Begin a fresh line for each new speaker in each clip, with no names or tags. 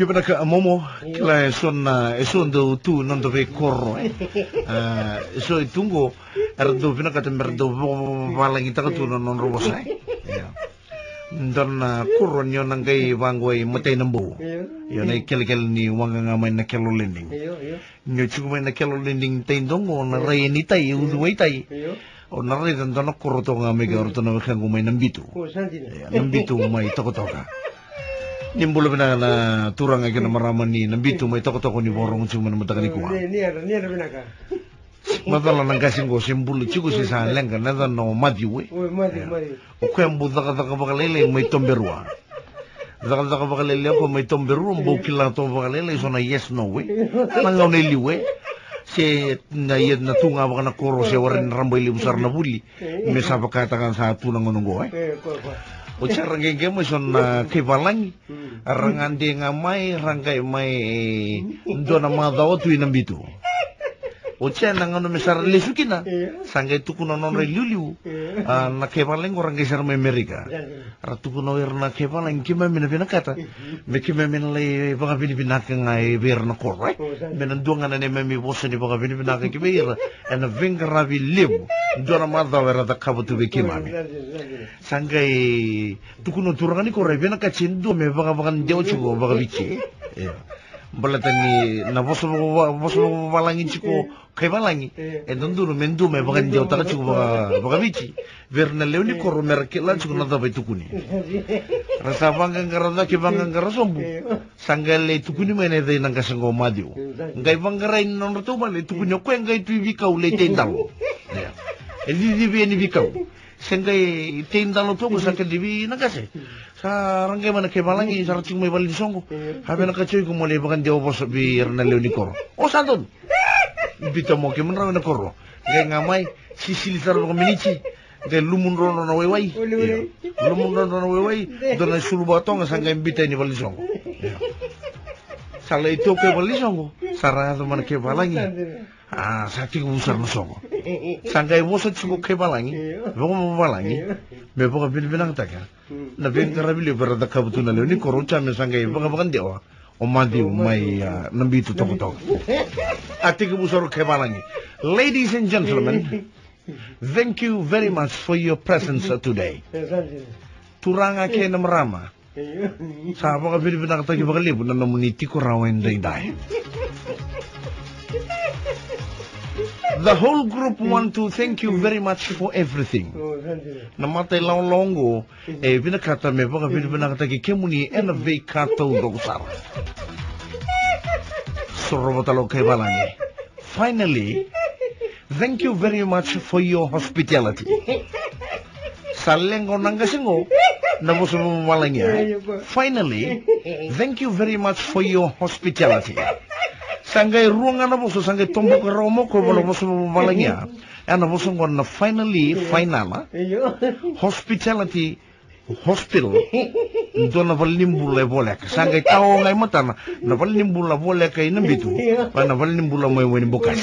Kibana ka momo kila eson do tu non dove corro so itungo erdo vina ka temberdo valang ita ka tu non robosai dan kurron yon nangai wangway matay nambo yon ay kel ni wanga ngamay na kelo lending nyo chugumay na kelo lending tayndong o naray ni tay uduway tay o naray dan dono kurro to ngamay gauro to na wakang umay nambitu may tokotoka nimbolo bina na turang ay kinamaraman ni nambitu may toko-toko ni borong cuma namatakan ikuha. Madala nang kasing ko simbolo chico si sa lenga nada no madiwe. O kaya mbuda ka bakalele may tomberwa. Zaka bakalele ko may tomberu mbukil lang to bakalele so na yes no we. Nangaw na iliwe. Si na yed na tunga baka na koro siya warin rambay libusar na buli. May sapakatakan sa tunang ununggo o charang genge mo son kevalang arangan di ngamay rangkay may do na mga daw tuwi ng bito o siya nang ano mesar lesukin na sanggay tukunan non reliuliu na kevalang orang gesar may Amerika ratukunan wer na kevalang kima minapinakata may kima minalay baka pinipinakang ay wer na koray minanduangan na ni may bosa ni baka pinipinakang kima ira na vengaravi libu do na mga daw wer na kabatu be kimami sanggay tukuno turangan ni koray pinakachindo may baka dewa chugo baka bichi balatan ni na boso balangin chiko kay balangi donduro mendo may baka dewa taka chugo baka bichi verna leoni koro merkelan chugo na dabay tukuni rasa banggang karada ki banggang karasombu sanggay le tukuni may naday nang kasanggo madio ngay banggaray non rato bale tukuni ko ngay tuibikaw le tendal di ni bikaw sangay tendal to ko sangay dibi nagase sa rangay man kay balangi sa rating may balisongo habe na kachoy ko mole bakan dewa boso bi na leoni koro o sandon bito mo ke man na koro ngay ngamay sisilisar ko minichi ngay lumun rono na wayway do na sulubato nga sangay bitay ni balisongo sala ito kay balisongo sarado man kay balangi sa tingin usar na songo sangay mo sa tsugo kay balangi bako mo balangi may baka binibinang taka na binkarabili para da kabuto na leon ni korocha may sangay baka dewa o mandi may nambito toko at tingin usar kay balangi. Ladies and gentlemen, thank you very much for your presence today. Turanga kay na marama sa baka binibinang taka baka libo na namuniti ko rawen day. The whole group want to thank you very much for everything. Namatay longo binakata me baka binakata ki kemuni enve kato dosar. Sorobotalo kay balangi. Finally, thank you very much for your hospitality. Salengo nangasingo naboso mo balangi. Finally, thank you very much for your hospitality. Sanggay ruangan na boso sanggay tombo ka romo ko bolo boso mamalangya ana boso ngon na finally final hospitality hospital do na valimbula bolek sanggay tao ngay mata na valimbula bolek kay nambitu pa na valimbula moy woni bukas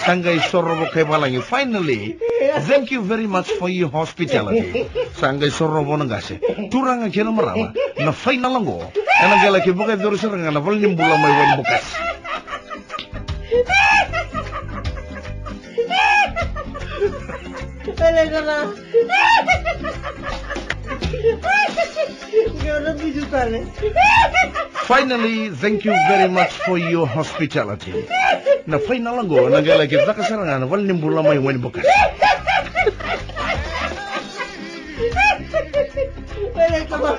sanggay sorobo kay balangi finally thank you very much for your hospitality sanggay sorobo na gase turang ang kina marama na final ngo ana gala ki bukay doro sarang na valimbula moy woni bukas. Finally, thank you very much for your hospitality. Na final ngo nagala kita kasarangan wal nimbula may wani bukas. Wala ka ba?